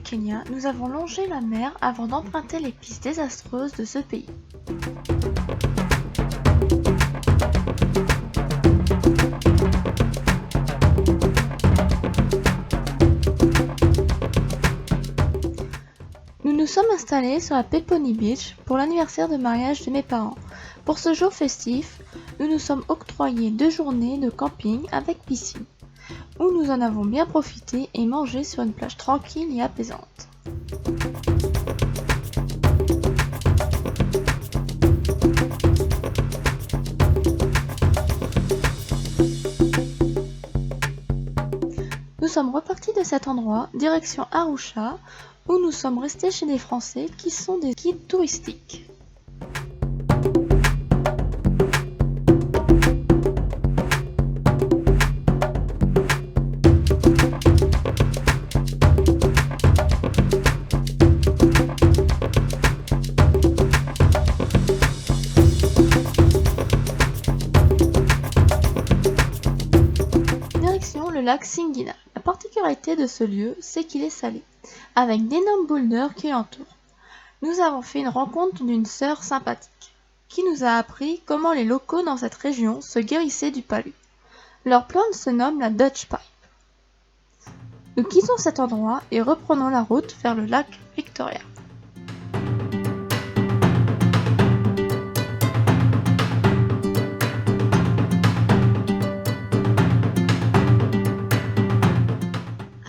Kenya, nous avons longé la mer avant d'emprunter les pistes désastreuses de ce pays. Nous nous sommes installés sur la Peponi Beach pour l'anniversaire de mariage de mes parents. Pour ce jour festif, nous nous sommes octroyés 2 journées de camping avec piscine, où nous en avons bien profité et mangé sur une plage tranquille et apaisante. Nous sommes repartis de cet endroit, direction Arusha, où nous sommes restés chez des Français qui sont des guides touristiques. Direction le lac Singina. La particularité de ce lieu, c'est qu'il est salé, avec d'énormes boulders qui l'entourent. Nous avons fait une rencontre d'une sœur sympathique, qui nous a appris comment les locaux dans cette région se guérissaient du palu. Leur plante se nomme la Dutch Pipe. Nous quittons cet endroit et reprenons la route vers le lac Victoria.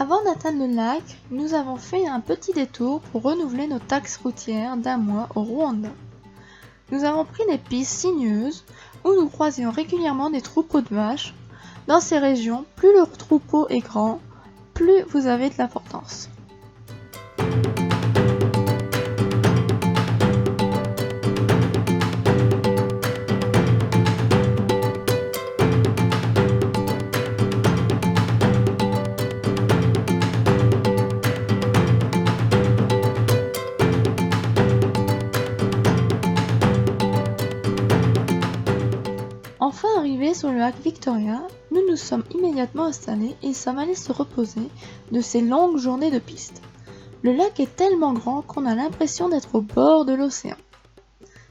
Avant d'atteindre le lac, nous avons fait un petit détour pour renouveler nos taxes routières d'un mois au Rwanda. Nous avons pris des pistes sinueuses où nous croisions régulièrement des troupeaux de vaches. Dans ces régions, plus le troupeau est grand, plus vous avez de l'importance. Enfin arrivés sur le lac Victoria, nous nous sommes immédiatement installés et sommes allés se reposer de ces longues journées de piste. Le lac est tellement grand qu'on a l'impression d'être au bord de l'océan.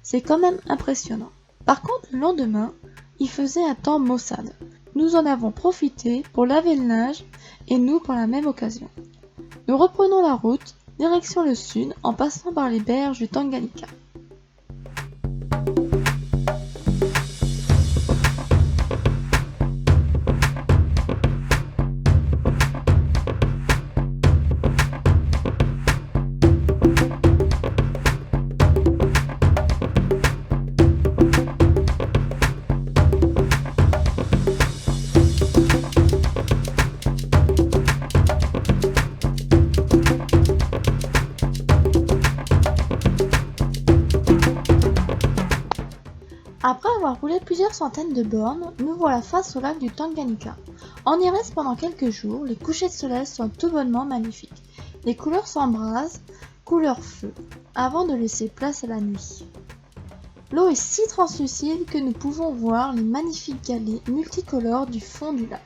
C'est quand même impressionnant. Par contre, le lendemain, il faisait un temps maussade. Nous en avons profité pour laver le linge et nous pour la même occasion. Nous reprenons la route, direction le sud, en passant par les berges du Tanganyika. Après avoir roulé plusieurs centaines de bornes, nous voilà face au lac du Tanganyika. On y reste pendant quelques jours, les couchers de soleil sont tout bonnement magnifiques. Les couleurs s'embrasent, couleur feu, avant de laisser place à la nuit. L'eau est si translucide que nous pouvons voir les magnifiques galets multicolores du fond du lac.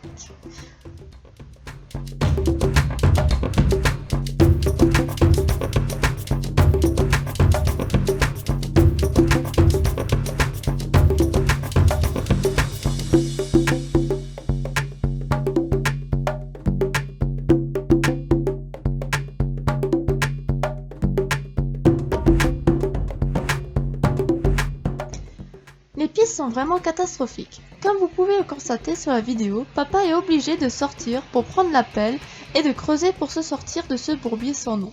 Les pistes sont vraiment catastrophiques. Comme vous pouvez le constater sur la vidéo, papa est obligé de sortir pour prendre la pelle et de creuser pour se sortir de ce bourbier sans nom.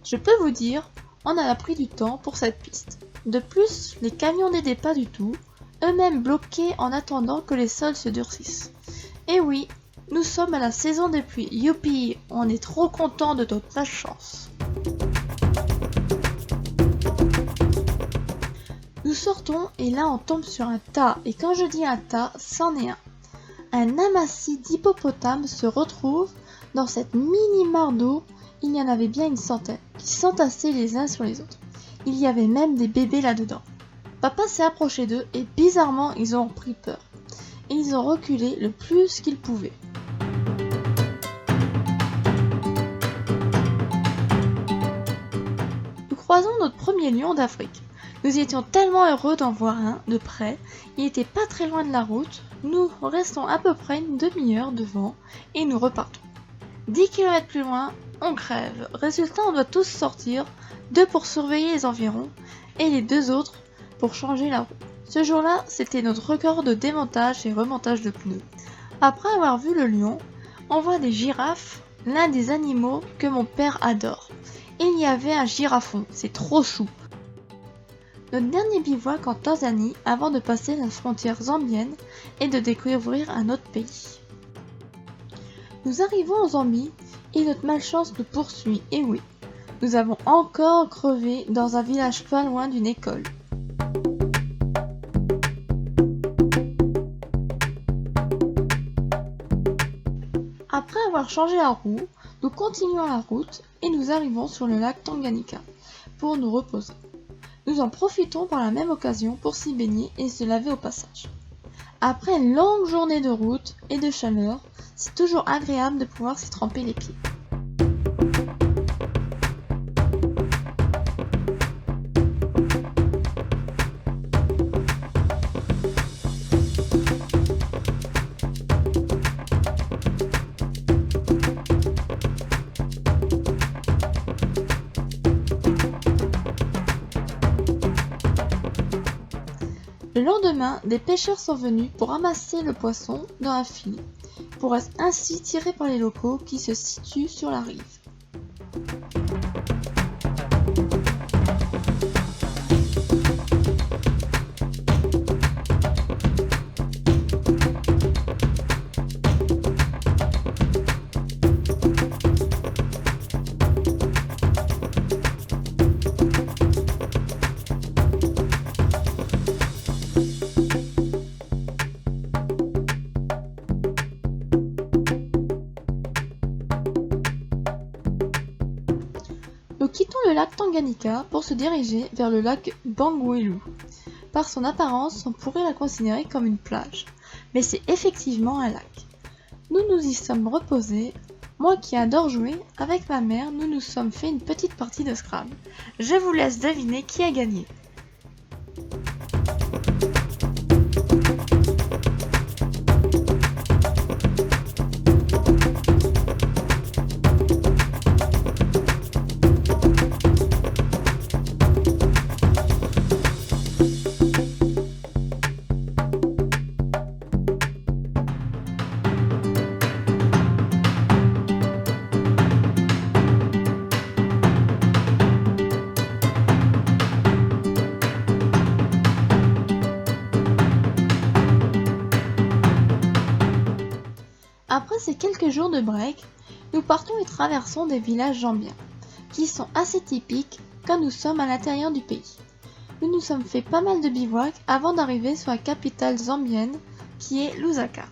Je peux vous dire, on a pris du temps pour cette piste. De plus, les camions n'aidaient pas du tout, eux-mêmes bloqués en attendant que les sols se durcissent. Et oui, nous sommes à la saison des pluies. Youpi, on est trop content de notre malchance. Nous sortons et là on tombe sur un tas, et quand je dis un tas, c'en est un. Un amassis d'hippopotames se retrouve dans cette mini-mare d'eau, il y en avait bien une centaine, qui s'entassaient les uns sur les autres. Il y avait même des bébés là-dedans. Papa s'est approché d'eux et bizarrement ils ont pris peur. Et ils ont reculé le plus qu'ils pouvaient. croisons notre premier lion d'Afrique. Nous étions tellement heureux d'en voir un de près, il était pas très loin de la route, nous restons à peu près une demi-heure devant et nous repartons. 10 km plus loin, on crève, résultat on doit tous sortir, 2 pour surveiller les environs et les 2 autres pour changer la roue. Ce jour-là, c'était notre record de démontage et remontage de pneus. Après avoir vu le lion, on voit des girafes, l'un des animaux que mon père adore. Il y avait un girafon, c'est trop chou. Notre dernier bivouac en Tanzanie avant de passer la frontière zambienne et de découvrir un autre pays. Nous arrivons en Zambie et notre malchance nous poursuit, et oui, nous avons encore crevé dans un village pas loin d'une école. Après avoir changé la roue, nous continuons la route et nous arrivons sur le lac Tanganyika pour nous reposer. Nous en profitons par la même occasion pour s'y baigner et se laver au passage. Après une longue journée de route et de chaleur, c'est toujours agréable de pouvoir s'y tremper les pieds. Le lendemain, des pêcheurs sont venus pour ramasser le poisson dans un filet, pour être ainsi tiré par les locaux qui se situent sur la rive. Nous quittons le lac Tanganyika pour se diriger vers le lac Bangweulu. Par son apparence, on pourrait la considérer comme une plage, mais c'est effectivement un lac. Nous nous y sommes reposés. Moi qui adore jouer, avec ma mère, nous nous sommes fait une petite partie de Scrabble. Je vous laisse deviner qui a gagné. Après ces quelques jours de break, nous partons et traversons des villages zambiens, qui sont assez typiques quand nous sommes à l'intérieur du pays. Nous nous sommes fait pas mal de bivouacs avant d'arriver sur la capitale zambienne, qui est Lusaka.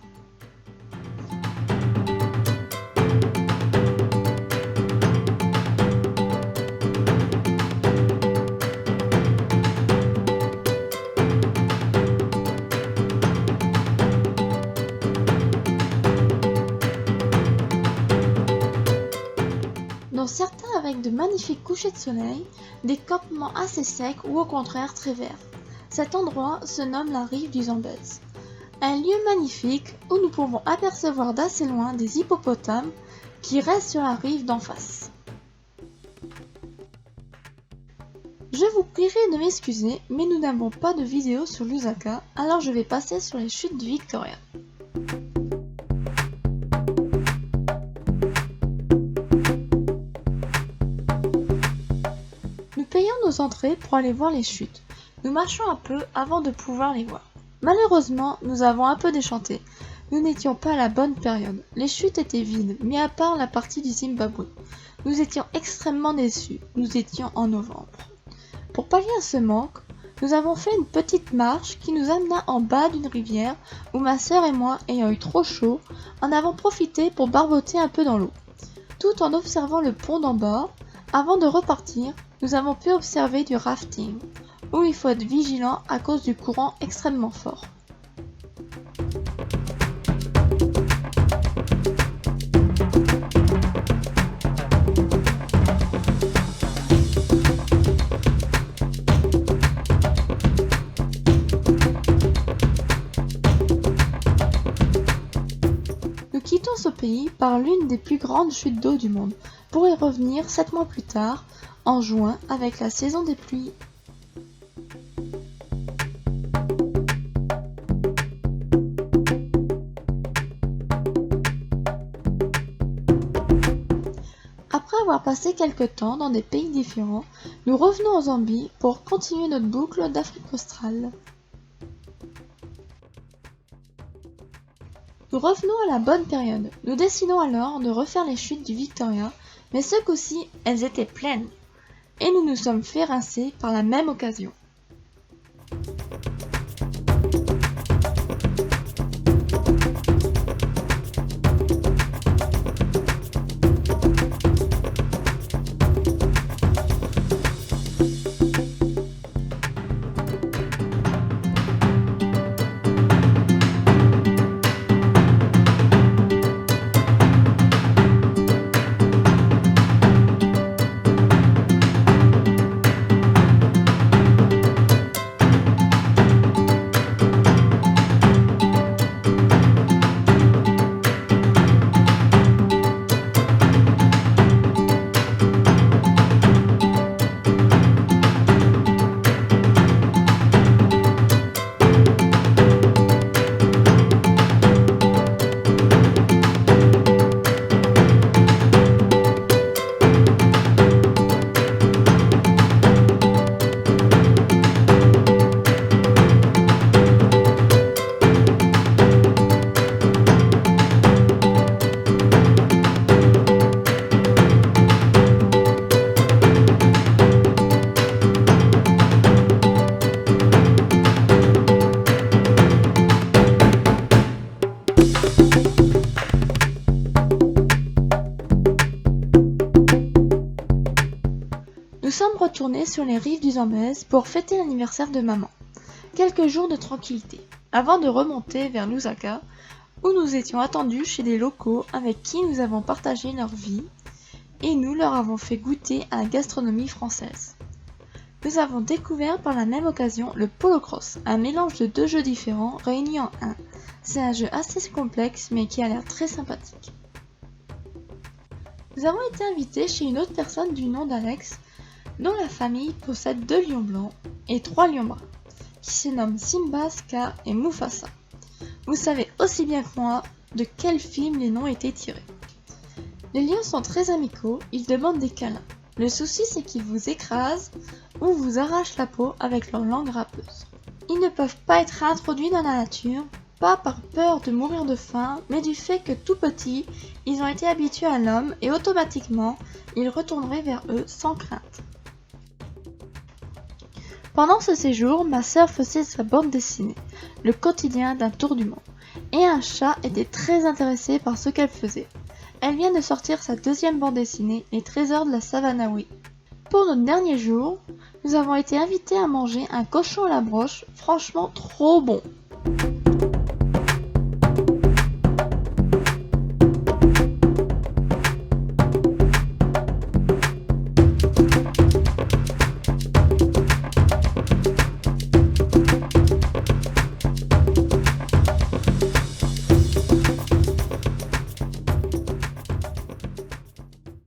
Dont certains avec de magnifiques couchers de soleil, des campements assez secs ou au contraire très verts. Cet endroit se nomme la rive du Zambèze. Un lieu magnifique où nous pouvons apercevoir d'assez loin des hippopotames qui restent sur la rive d'en face. Je vous prierai de m'excuser, mais nous n'avons pas de vidéo sur Lusaka, alors je vais passer sur les chutes du Victoria. Nous payons nos entrées pour aller voir les chutes. Nous marchons un peu avant de pouvoir les voir. Malheureusement, nous avons un peu déchanté. Nous n'étions pas à la bonne période. Les chutes étaient vides, mis à part la partie du Zimbabwe. Nous étions extrêmement déçus. Nous étions en novembre. Pour pallier à ce manque, nous avons fait une petite marche qui nous amena en bas d'une rivière où ma sœur et moi, ayant eu trop chaud, en avons profité pour barboter un peu dans l'eau. Tout en observant le pont d'en bas, avant de repartir, nous avons pu observer du rafting, où il faut être vigilant à cause du courant extrêmement fort. pays par l'une des plus grandes chutes d'eau du monde, pour y revenir 7 mois plus tard, en juin, avec la saison des pluies. Après avoir passé quelque temps dans des pays différents, nous revenons en Zambie pour continuer notre boucle d'Afrique australe. Nous revenons à la bonne période. Nous décidons alors de refaire les chutes du Victoria, mais ce coup-ci, elles étaient pleines. Et nous nous sommes fait rincer par la même occasion. Nous sommes retournés sur les rives du Zambèze pour fêter l'anniversaire de maman. Quelques jours de tranquillité, avant de remonter vers Lusaka, où nous étions attendus chez des locaux avec qui nous avons partagé leur vie et nous leur avons fait goûter à la gastronomie française. Nous avons découvert par la même occasion le polo cross, un mélange de 2 jeux différents réunis en un. C'est un jeu assez complexe mais qui a l'air très sympathique. Nous avons été invités chez une autre personne du nom d'Alex, dont la famille possède 2 lions blancs et 3 lions bruns, qui se nomment Simba, Scar et Mufasa. Vous savez aussi bien que moi de quel film les noms étaient tirés. Les lions sont très amicaux, ils demandent des câlins. Le souci c'est qu'ils vous écrasent ou vous arrachent la peau avec leur langue râpeuse. Ils ne peuvent pas être introduits dans la nature, pas par peur de mourir de faim, mais du fait que tout petits, ils ont été habitués à l'homme et automatiquement, ils retourneraient vers eux sans crainte. Pendant ce séjour, ma sœur faisait sa bande dessinée, le quotidien d'un tour du monde, et un chat était très intéressé par ce qu'elle faisait. Elle vient de sortir sa 2e bande dessinée, Les Trésors de la Savanawi. Pour notre dernier jour, nous avons été invités à manger un cochon à la broche, franchement trop bon.